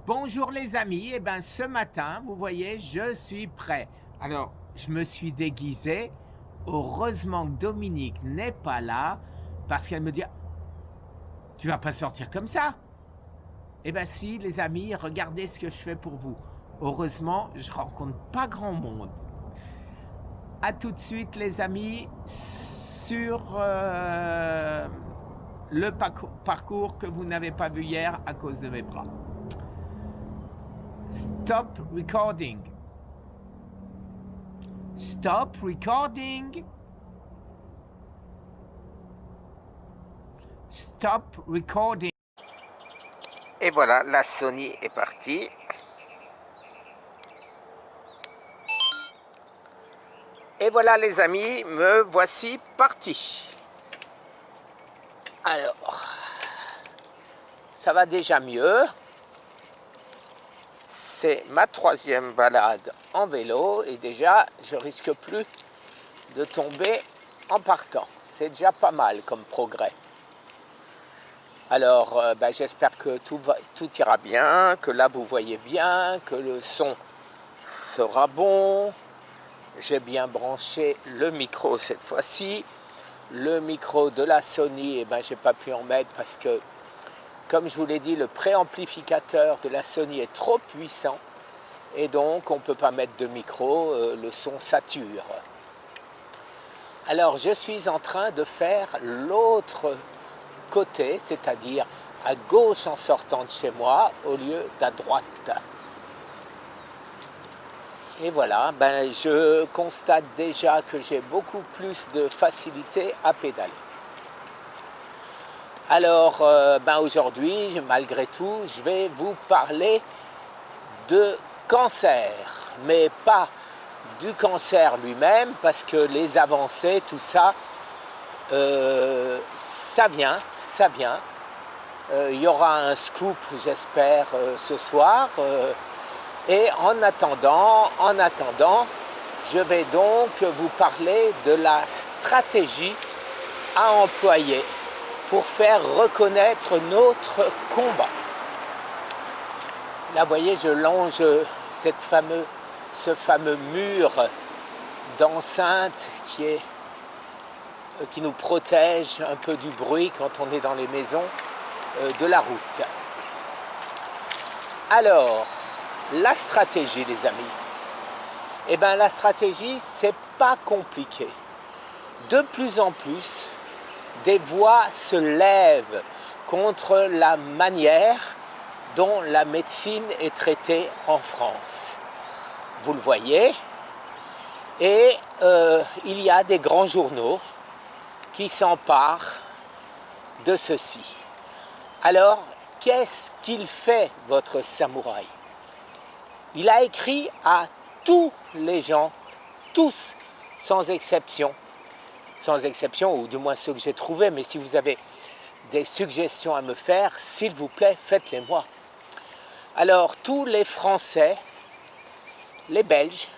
Bonjour les amis, ce matin, vous voyez, je suis prêt. Alors, je me suis déguisé. Heureusement que Dominique n'est pas là parce qu'elle me dit: «Tu vas pas sortir comme ça?» Si les amis, regardez ce que je fais pour vous. Heureusement, je rencontre pas grand monde. À tout de suite les amis sur, le parcours que vous n'avez pas vu hier à cause de mes bras. Stop recording. Stop recording. Stop recording. Et voilà, la Sony est partie. Et voilà les amis, me voici parti. Alors, ça va déjà mieux. C'est ma 3e balade en vélo et déjà je risque plus de tomber en partant. C'est déjà pas mal comme progrès. Alors j'espère que tout ira bien, que là vous voyez bien, que le son sera bon. J'ai bien branché le micro cette fois-ci. Le micro de la Sony, j'ai pas pu en mettre parce que, comme je vous l'ai dit, le préamplificateur de la Sony est trop puissant et donc on ne peut pas mettre de micro, le son sature. Alors je suis en train de faire l'autre côté, c'est-à-dire à gauche en sortant de chez moi au lieu d'à droite. Et voilà, je constate déjà que j'ai beaucoup plus de facilité à pédaler. Alors aujourd'hui, malgré tout, je vais vous parler de cancer, mais pas du cancer lui-même, parce que les avancées, tout ça, ça vient. Il y aura un scoop, j'espère, ce soir. Et en attendant, je vais donc vous parler de la stratégie à employer pour faire reconnaître notre combat. Là, vous voyez, je longe ce fameux mur d'enceinte qui nous protège un peu du bruit quand on est dans les maisons de la route. Alors, la stratégie, les amis. La stratégie, c'est pas compliqué. De plus en plus, des voix se lèvent contre la manière dont la médecine est traitée en France. Vous le voyez, et il y a des grands journaux qui s'emparent de ceci. Alors, qu'est-ce qu'il fait, votre samouraï? Il a écrit à tous les gens, tous, sans exception, ou du moins ceux que j'ai trouvés, mais si vous avez des suggestions à me faire, s'il vous plaît, faites-les moi. Alors, tous les Français, les Belges,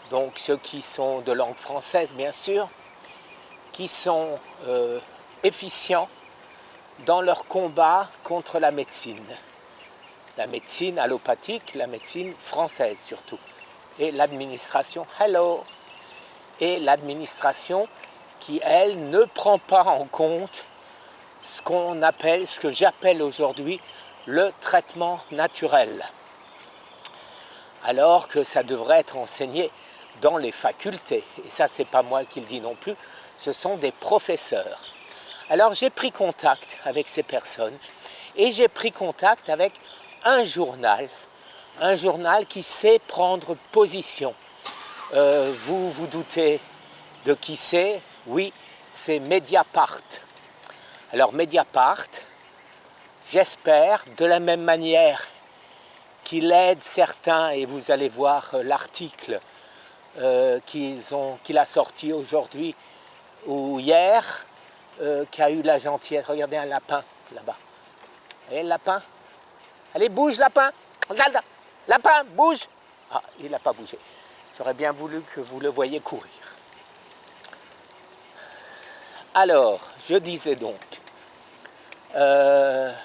donc ceux qui sont de langue française bien sûr, qui sont efficients dans leur combat contre la médecine allopathique, la médecine française surtout, et l'administration, et l'administration qui, elle, ne prend pas en compte ce que j'appelle aujourd'hui le traitement naturel, alors que ça devrait être enseigné dans les facultés. Et ça, c'est pas moi qui le dis non plus, ce sont des professeurs. Alors j'ai pris contact avec ces personnes et j'ai pris contact avec un journal qui sait prendre position. Vous vous doutez de qui c'est? Oui, c'est Mediapart. Alors Mediapart, j'espère, de la même manière qu'il aide certains, et vous allez voir l'article qu'il a sorti aujourd'hui ou hier, qui a eu la gentillesse. Regardez un lapin là-bas. Vous voyez le lapin? Allez, bouge lapin, regarde, lapin, bouge. Ah, il n'a pas bougé. J'aurais bien voulu que vous le voyiez courir. Alors, je disais donc,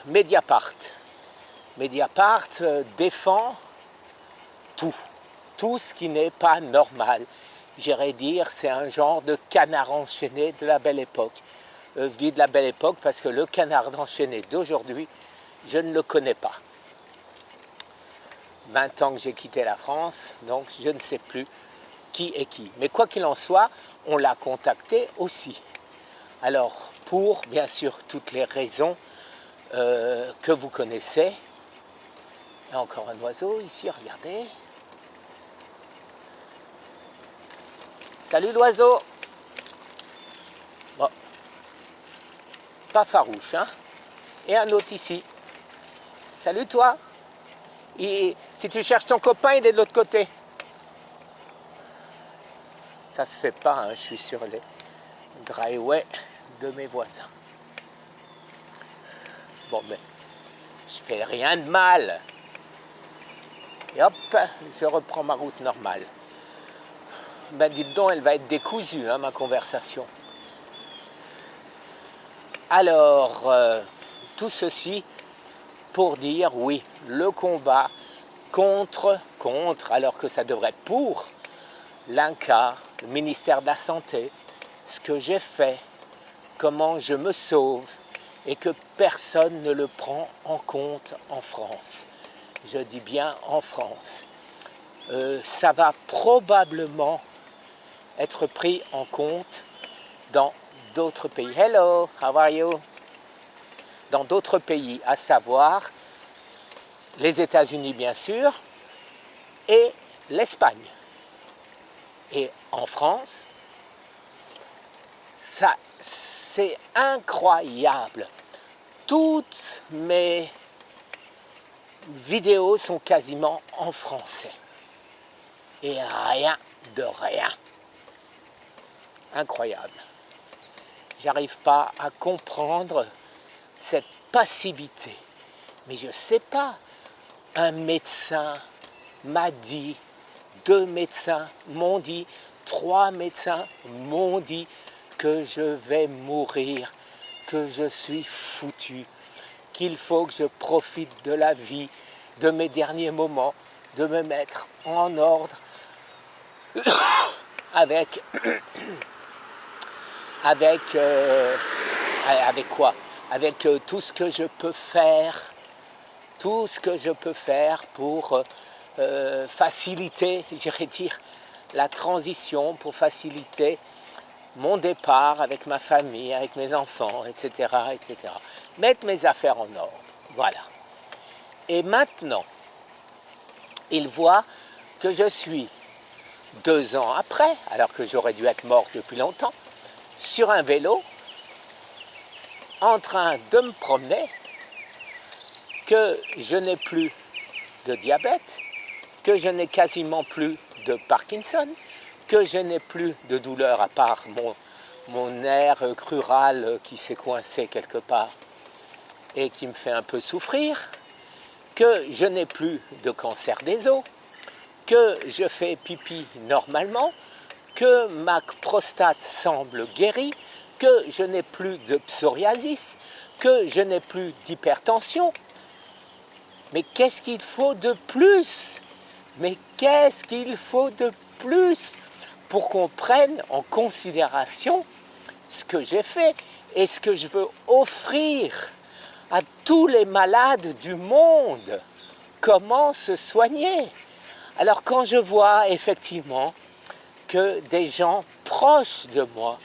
Mediapart, Mediapart défend tout, tout ce qui n'est pas normal. J'irais dire c'est un genre de canard enchaîné de la belle époque. Je dis de la belle époque parce que le canard enchaîné d'aujourd'hui, je ne le connais pas. 20 ans que j'ai quitté la France, donc je ne sais plus qui est qui. Mais quoi qu'il en soit, on l'a contacté aussi. Alors, pour bien sûr toutes les raisons que vous connaissez. Il y a encore un oiseau ici, regardez. Salut l'oiseau. Bon, pas farouche, hein. Et un autre ici. Salut toi. Si tu cherches ton copain, il est de l'autre côté. Ça se fait pas, hein, je suis sur les driveways de mes voisins. Bon, mais je fais rien de mal. Et hop, je reprends ma route normale. Ben dites donc, elle va être décousue, hein, ma conversation. Alors, tout ceci pour dire, oui, le combat contre, alors que ça devrait être pour l'INCa, le ministère de la Santé, ce que j'ai fait, comment je me sauve, et que personne ne le prend en compte en France. Je dis bien en France. Ça va probablement être pris en compte dans d'autres pays. Hello, how are you? Dans d'autres pays, à savoir les États-Unis bien sûr, et l'Espagne. Et en France, ça, c'est incroyable. Toutes mes vidéos sont quasiment en français. Et rien de rien. Incroyable. J'arrive pas à comprendre cette passivité. Mais je sais pas. Un médecin m'a dit, 2 médecins m'ont dit, 3 médecins m'ont dit que je vais mourir, que je suis foutu, qu'il faut que je profite de la vie, de mes derniers moments, de me mettre en ordre avec quoi? Avec tout ce que je peux faire, pour faciliter, j'irais dire, la transition, pour faciliter mon départ avec ma famille, avec mes enfants, etc., etc. Mettre mes affaires en ordre, voilà. Et maintenant, il voit que je suis 2 ans après, alors que j'aurais dû être mort depuis longtemps, sur un vélo, en train de me promener, que je n'ai plus de diabète, que je n'ai quasiment plus de Parkinson, que je n'ai plus de douleur à part mon nerf crural qui s'est coincé quelque part et qui me fait un peu souffrir, que je n'ai plus de cancer des os, que je fais pipi normalement, que ma prostate semble guérie, que je n'ai plus de psoriasis, que je n'ai plus d'hypertension. Mais qu'est-ce qu'il faut de plus? Mais qu'est-ce qu'il faut de plus pour qu'on prenne en considération ce que j'ai fait et ce que je veux offrir à tous les malades du monde? Comment se soigner? Alors quand je vois effectivement que des gens proches de moi,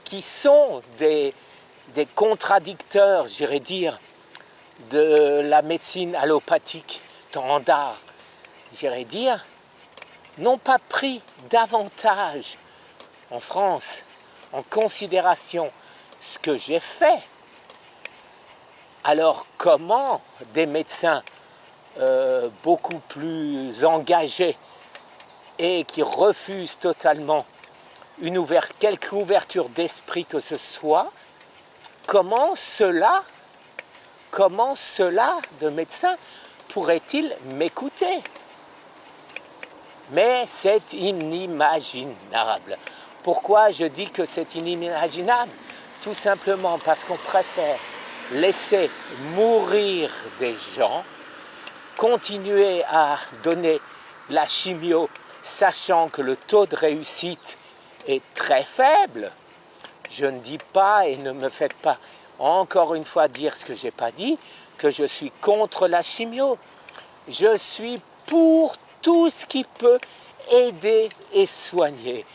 qui sont des contradicteurs, j'irais dire, de la médecine allopathique standard, j'irais dire, n'ont pas pris davantage en France en considération ce que j'ai fait. Alors comment des médecins beaucoup plus engagés et qui refusent totalement quelque ouverture d'esprit que ce soit, comment cela de médecins pourrait-il m'écouter? Mais c'est inimaginable. Pourquoi je dis que c'est inimaginable? Tout simplement parce qu'on préfère laisser mourir des gens continuer à donner la chimio, sachant que le taux de réussite est très faible. Je ne dis pas, et ne me faites pas encore une fois dire ce que je n'ai pas dit, que je suis contre la chimio. Je suis pour tout ce qui peut aider et soigner.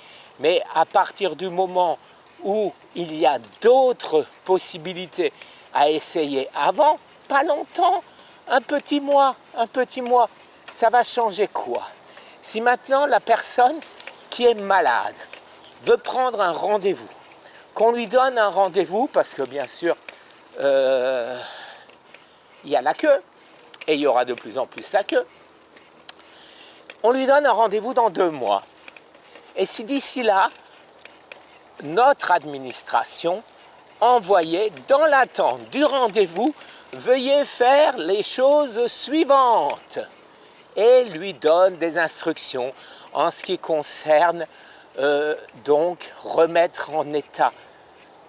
Mais à partir du moment où il y a d'autres possibilités à essayer avant, pas longtemps, un petit mois, ça va changer quoi? Si maintenant la personne qui est malade veut prendre un rendez-vous, qu'on lui donne un rendez-vous, parce que bien sûr, il y a la queue, et il y aura de plus en plus la queue, on lui donne un rendez-vous dans 2 mois. Et si d'ici là, notre administration envoyait dans l'attente du rendez-vous, veuillez faire les choses suivantes, et lui donne des instructions en ce qui concerne donc remettre en état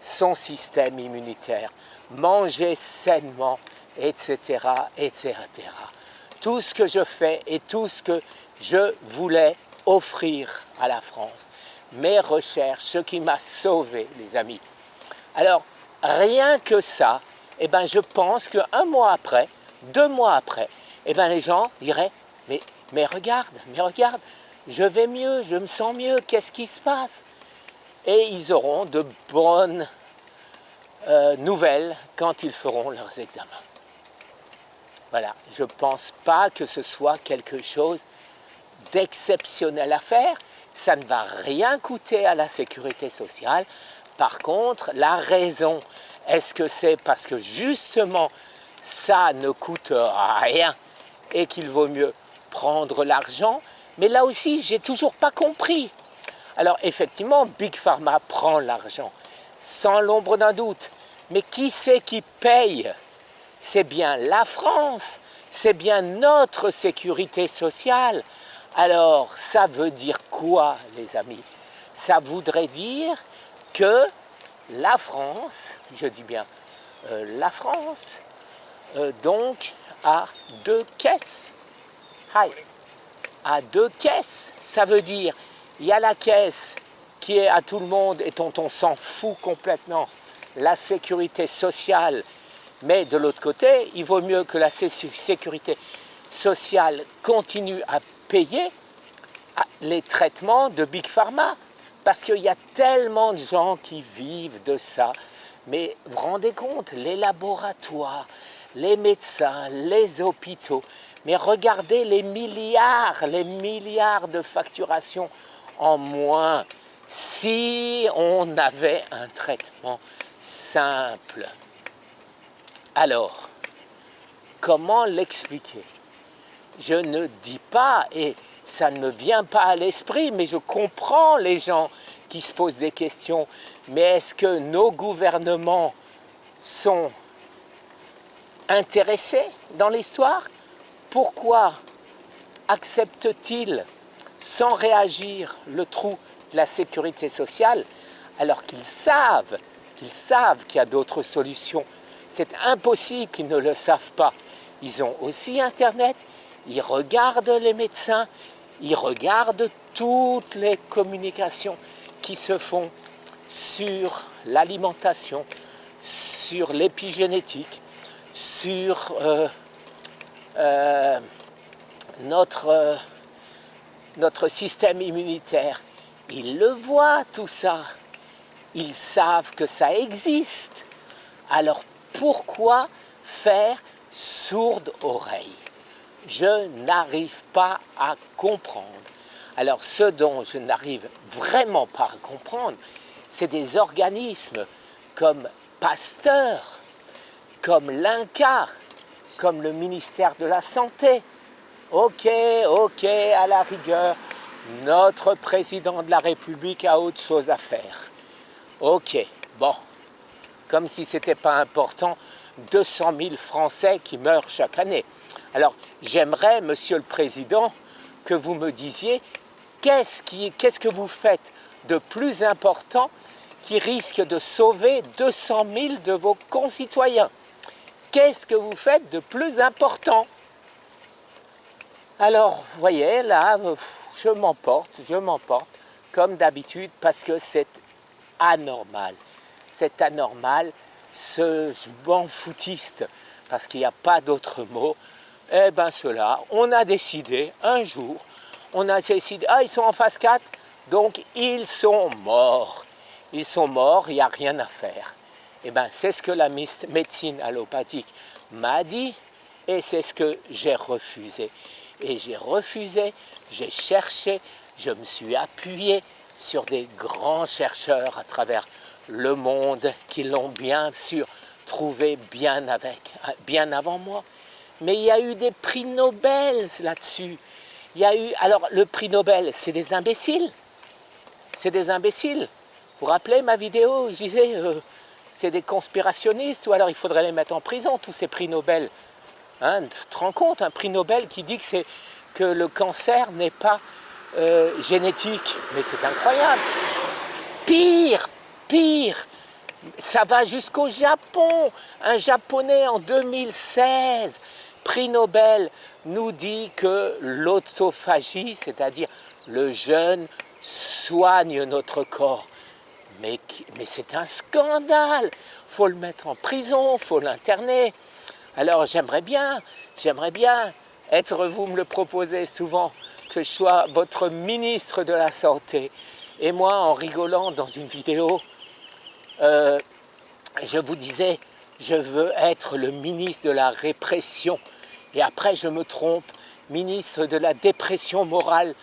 son système immunitaire, manger sainement, etc., etc. Tout ce que je fais et tout ce que je voulais offrir à la France. Mes recherches, ce qui m'a sauvé, les amis. Alors, rien que ça, eh ben, je pense qu'un mois après, 2 mois après, eh ben, les gens diraient mais regarde, je vais mieux, je me sens mieux, qu'est-ce qui se passe? Et ils auront de bonnes nouvelles quand ils feront leurs examens. Voilà, je ne pense pas que ce soit quelque chose d'exceptionnel à faire. Ça ne va rien coûter à la sécurité sociale. Par contre, la raison, est-ce que c'est parce que justement ça ne coûte rien et qu'il vaut mieux prendre l'argent? Mais là aussi, j'ai toujours pas compris. Alors effectivement, Big Pharma prend l'argent, sans l'ombre d'un doute. Mais qui c'est qui paye? C'est bien la France, c'est bien notre sécurité sociale. Alors, ça veut dire quoi, les amis? Ça voudrait dire que la France, je dis bien la France, donc a 2 caisses. À 2 caisses, ça veut dire, il y a la caisse qui est à tout le monde et dont on s'en fout complètement, la sécurité sociale. Mais de l'autre côté, il vaut mieux que la sécurité sociale continue à payer les traitements de Big Pharma, parce qu'il y a tellement de gens qui vivent de ça. Mais vous vous rendez compte, les laboratoires, les médecins, les hôpitaux, mais regardez les milliards de facturations en moins si on avait un traitement simple. Alors, comment l'expliquer? Je ne dis pas, et ça ne me vient pas à l'esprit, mais je comprends les gens qui se posent des questions. Mais est-ce que nos gouvernements sont intéressés dans l'histoire? Pourquoi acceptent-ils sans réagir le trou de la sécurité sociale alors qu'ils savent qu'il y a d'autres solutions? C'est impossible qu'ils ne le savent pas. Ils ont aussi Internet, ils regardent les médecins, ils regardent toutes les communications qui se font sur l'alimentation, sur l'épigénétique, sur notre système immunitaire. Ils le voient tout ça. Ils savent que ça existe. Alors pourquoi faire sourde oreille? Je n'arrive pas à comprendre. Alors ce dont je n'arrive vraiment pas à comprendre, c'est des organismes comme Pasteur, comme l'INCa, comme le ministère de la Santé. Ok, à la rigueur, notre président de la République a autre chose à faire. Ok, bon, comme si ce n'était pas important, 200 000 Français qui meurent chaque année. Alors, j'aimerais, Monsieur le Président, que vous me disiez qu'est-ce que vous faites de plus important qui risque de sauver 200 000 de vos concitoyens? Qu'est-ce que vous faites de plus important? Alors, vous voyez, là, je m'emporte, comme d'habitude, parce que c'est anormal. C'est anormal, ce je m'en foutiste, parce qu'il n'y a pas d'autre mot. Eh bien, ceux-là, on a décidé, un jour, on a décidé, ah, ils sont en phase 4, donc ils sont morts. Ils sont morts, il n'y a rien à faire. Eh bien, c'est ce que la médecine allopathique m'a dit, et c'est ce que j'ai refusé. Et j'ai refusé, j'ai cherché, je me suis appuyé sur des grands chercheurs à travers le monde qui l'ont bien sûr trouvé bien avant moi. Mais il y a eu des prix Nobel là-dessus. Il y a eu, alors le prix Nobel, c'est des imbéciles. C'est des imbéciles. Vous vous rappelez ma vidéo, je disais, c'est des conspirationnistes, ou alors il faudrait les mettre en prison, tous ces prix Nobel. Hein, tu te rends compte, un prix Nobel qui dit que le cancer n'est pas génétique. Mais c'est incroyable. Pire, ça va jusqu'au Japon. Un Japonais en 2016, prix Nobel, nous dit que l'autophagie, c'est-à-dire le jeûne, soigne notre corps. Mais c'est un scandale. Il faut le mettre en prison, il faut l'interner. Alors j'aimerais bien être, vous me le proposez souvent, que je sois votre ministre de la Santé. Et moi, en rigolant dans une vidéo, je vous disais, je veux être le ministre de la répression. Et après, je me trompe, ministre de la répression morale.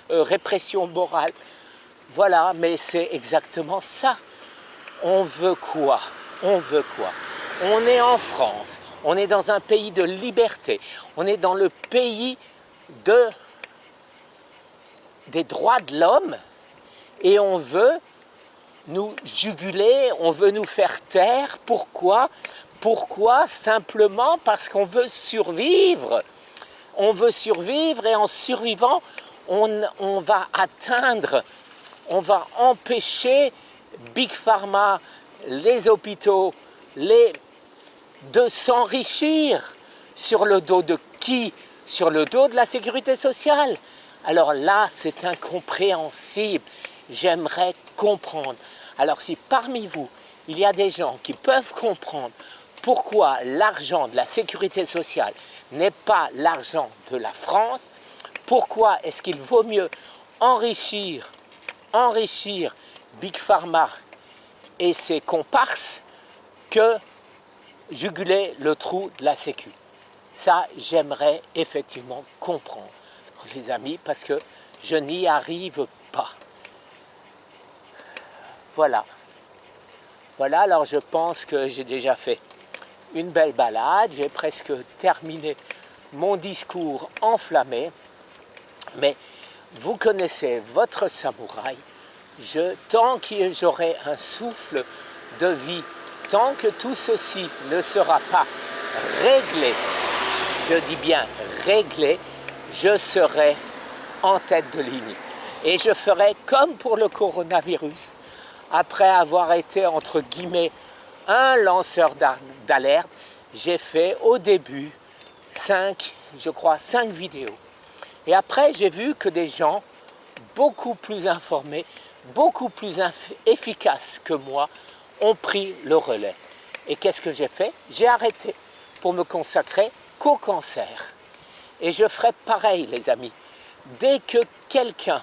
Voilà, mais c'est exactement ça. On veut quoi? On est en France, on est dans un pays de liberté, on est dans le pays des droits de l'homme, et on veut nous juguler, on veut nous faire taire. Pourquoi? Simplement parce qu'on veut survivre. On veut survivre, et en survivant, on va empêcher Big Pharma, les hôpitaux, de s'enrichir. Sur le dos de qui? Sur le dos de la sécurité sociale. Alors là, c'est incompréhensible. J'aimerais comprendre. Alors si parmi vous, il y a des gens qui peuvent comprendre pourquoi l'argent de la sécurité sociale n'est pas l'argent de la France, pourquoi est-ce qu'il vaut mieux enrichir Big Pharma et ses comparses que juguler le trou de la Sécu. Ça, j'aimerais effectivement comprendre, les amis, parce que je n'y arrive pas. Voilà, alors je pense que j'ai déjà fait une belle balade, j'ai presque terminé mon discours enflammé, mais vous connaissez votre samouraï, tant que j'aurai un souffle de vie, tant que tout ceci ne sera pas réglé, je dis bien réglé, je serai en tête de ligne. Et je ferai comme pour le coronavirus, après avoir été, entre guillemets, un lanceur d'alerte, j'ai fait au début 5 vidéos. Et après, j'ai vu que des gens beaucoup plus informés, beaucoup plus efficaces que moi, ont pris le relais. Et qu'est-ce que j'ai fait? J'ai arrêté pour me consacrer qu'au cancer. Et je ferai pareil, les amis. Dès que quelqu'un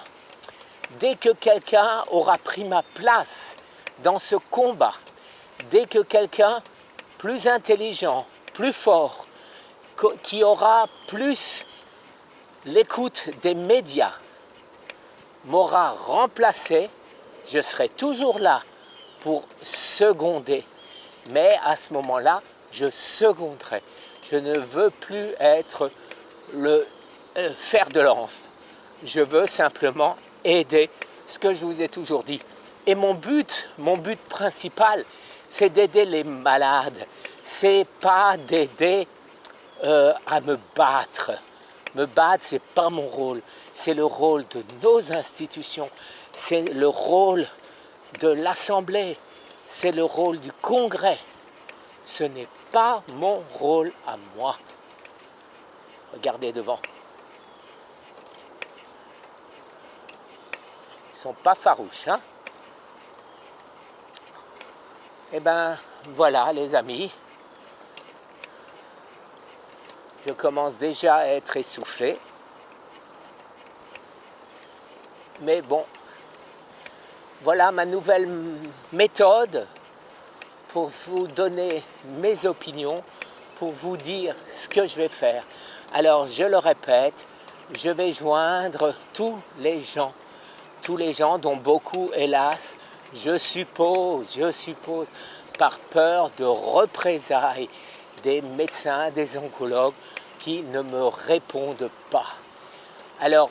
aura pris ma place dans ce combat, dès que quelqu'un plus intelligent, plus fort, qui aura plus l'écoute des médias, m'aura remplacé, je serai toujours là pour seconder. Mais à ce moment-là, je seconderai. Je ne veux plus être le fer de lance. Je veux simplement aider, ce que je vous ai toujours dit. Et mon but principal, c'est d'aider les malades. C'est pas d'aider à me battre. Me battre, c'est pas mon rôle. C'est le rôle de nos institutions. C'est le rôle de l'Assemblée. C'est le rôle du Congrès. Ce n'est pas mon rôle à moi. Regardez devant. Ils sont pas farouches, hein. Eh ben, voilà les amis. Je commence déjà à être essoufflé. Mais bon, voilà ma nouvelle méthode pour vous donner mes opinions, pour vous dire ce que je vais faire. Alors, je le répète, je vais joindre tous les gens dont beaucoup, hélas, je suppose, par peur de représailles des médecins, des oncologues qui ne me répondent pas. Alors,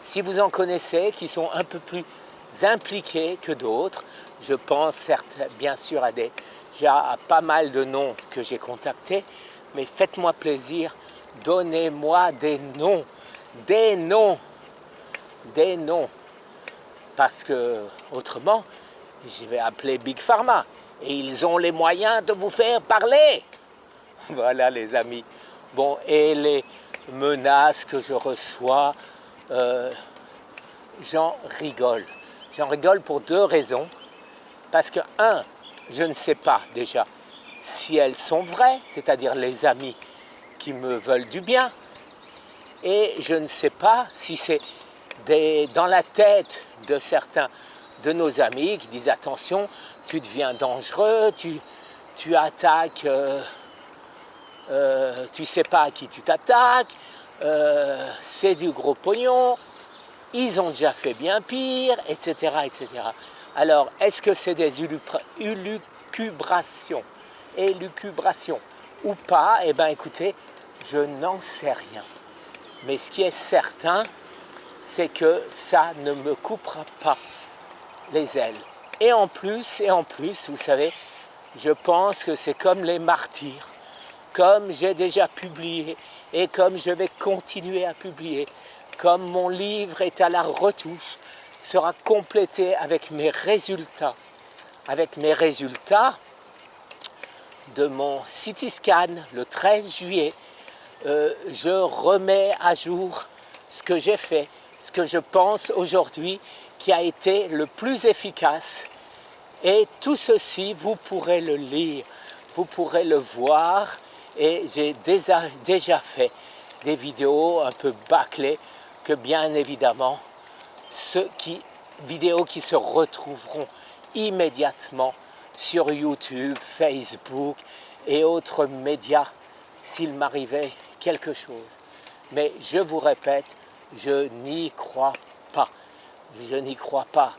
si vous en connaissez qui sont un peu plus impliqués que d'autres, je pense certes, bien sûr à pas mal de noms que j'ai contactés, mais faites-moi plaisir, donnez-moi des noms, parce que autrement, je vais appeler Big Pharma et ils ont les moyens de vous faire parler. Voilà les amis. Bon, et les menaces que je reçois, j'en rigole. J'en rigole pour deux raisons. Parce que, un, je ne sais pas déjà si elles sont vraies, c'est-à-dire les amis qui me veulent du bien. Et je ne sais pas si c'est dans la tête de certains de nos amis qui disent attention, tu deviens dangereux, tu attaques, tu sais pas à qui tu t'attaques, c'est du gros pognon, ils ont déjà fait bien pire, etc. etc. Alors, est-ce que c'est des élucubrations ou pas? Eh bien, écoutez, je n'en sais rien. Mais ce qui est certain, c'est que ça ne me coupera pas les ailes. Et en plus, vous savez, je pense que c'est comme les martyrs, comme j'ai déjà publié et comme je vais continuer à publier, comme mon livre est à la retouche, sera complété avec mes résultats de mon CT scan le 13 juillet. Je remets à jour ce que j'ai fait, ce que je pense aujourd'hui qui a été le plus efficace. Et tout ceci, vous pourrez le lire, vous pourrez le voir. Et j'ai déjà fait des vidéos un peu bâclées que bien évidemment, vidéos qui se retrouveront immédiatement sur YouTube, Facebook et autres médias s'il m'arrivait quelque chose. Mais je vous répète, je n'y crois pas. Je n'y crois pas.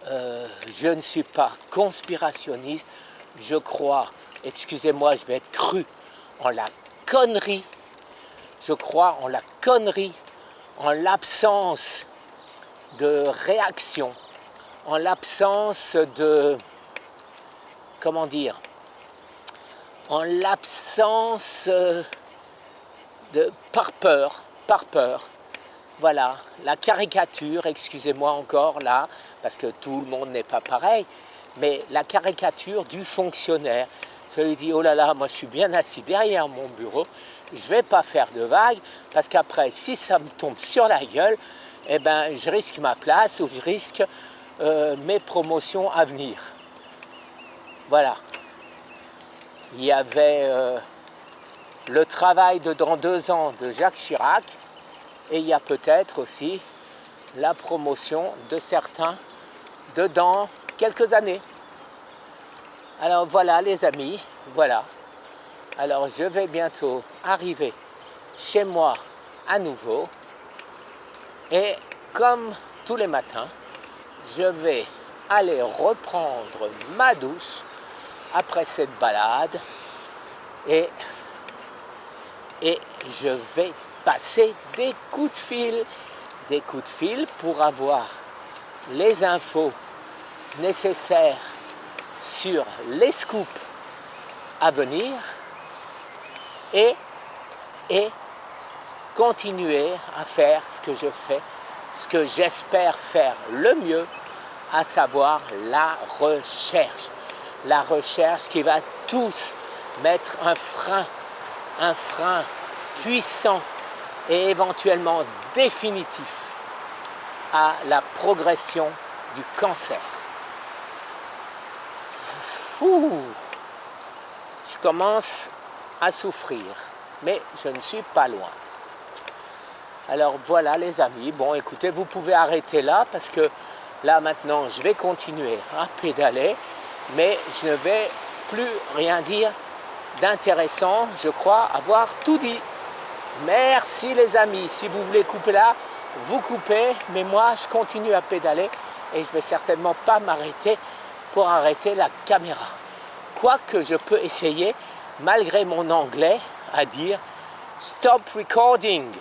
Je ne suis pas conspirationniste. Je crois, excusez-moi, je vais être cru, en la connerie. Je crois en la connerie, en l'absence de réaction, en l'absence de, comment dire, en l'absence de, par peur, voilà, la caricature, excusez-moi encore là, parce que tout le monde n'est pas pareil, mais la caricature du fonctionnaire, celui qui dit, oh là là, moi je suis bien assis derrière mon bureau, je ne vais pas faire de vagues, parce qu'après, si ça me tombe sur la gueule, eh ben, je risque ma place ou je risque mes promotions à venir. Voilà. Il y avait le travail de dans 2 ans de Jacques Chirac et il y a peut-être aussi la promotion de certains dans quelques années. Alors voilà les amis, voilà. Alors je vais bientôt arriver chez moi à nouveau et comme tous les matins, je vais aller reprendre ma douche après cette balade et je vais passer des coups de fil pour avoir les infos nécessaires sur les scoops à venir et continuer à faire ce que je fais, ce que j'espère faire le mieux, à savoir la recherche. La recherche qui va tous mettre un frein puissant et éventuellement définitif à la progression du cancer. Ouh, je commence à souffrir, mais je ne suis pas loin. Alors voilà les amis, bon écoutez, vous pouvez arrêter là parce que là maintenant je vais continuer à pédaler, mais je ne vais plus rien dire d'intéressant, je crois avoir tout dit. Merci les amis, si vous voulez couper là, vous coupez, mais moi je continue à pédaler et je ne vais certainement pas m'arrêter pour arrêter la caméra. Quoique je peux essayer, malgré mon anglais, à dire « Stop recording ».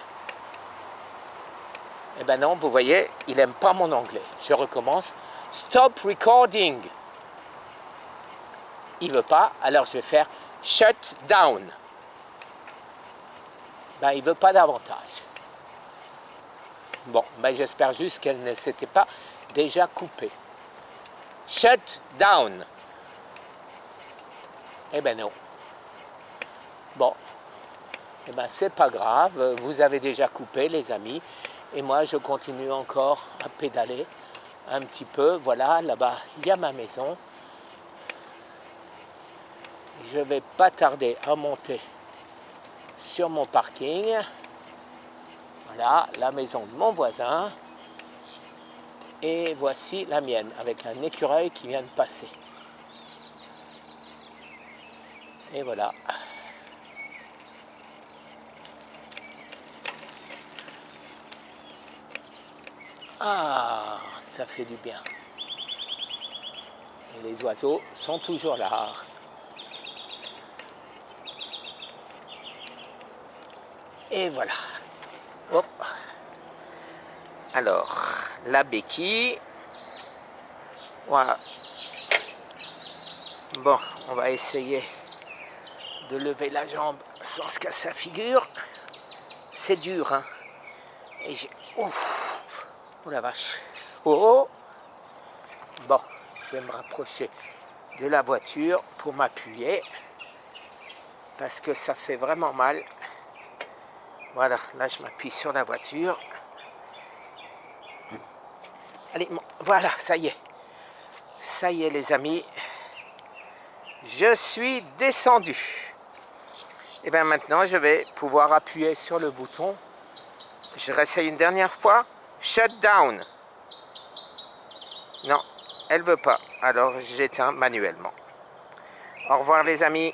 Eh bien non, vous voyez, il n'aime pas mon anglais. Je recommence « Stop recording ». Il ne veut pas, alors je vais faire « Shut down ». Ben, il ne veut pas davantage. Bon, ben, j'espère juste qu'elle ne s'était pas déjà coupée. Shut down. Eh ben non. Bon, eh ben c'est pas grave, vous avez déjà coupé les amis. Et moi je continue encore à pédaler un petit peu. Voilà, là-bas il y a ma maison. Je vais pas tarder à monter sur mon parking. Voilà, la maison de mon voisin. Et voici la mienne, avec un écureuil qui vient de passer. Et voilà. Ah, ça fait du bien. Et les oiseaux sont toujours là. Et voilà. Hop. Alors, la béquille. Voilà. Bon, on va essayer de lever la jambe sans se casser la figure. C'est dur, hein. Et j'ai... Ouf. Oh la vache. Oh. Bon, je vais me rapprocher de la voiture pour m'appuyer. Parce que ça fait vraiment mal. Voilà, là je m'appuie sur la voiture. Allez, voilà, ça y est. Ça y est les amis. Je suis descendu. Et bien maintenant, je vais pouvoir appuyer sur le bouton. Je réessaye une dernière fois. Shut down. Non, elle ne veut pas. Alors j'éteins manuellement. Au revoir les amis.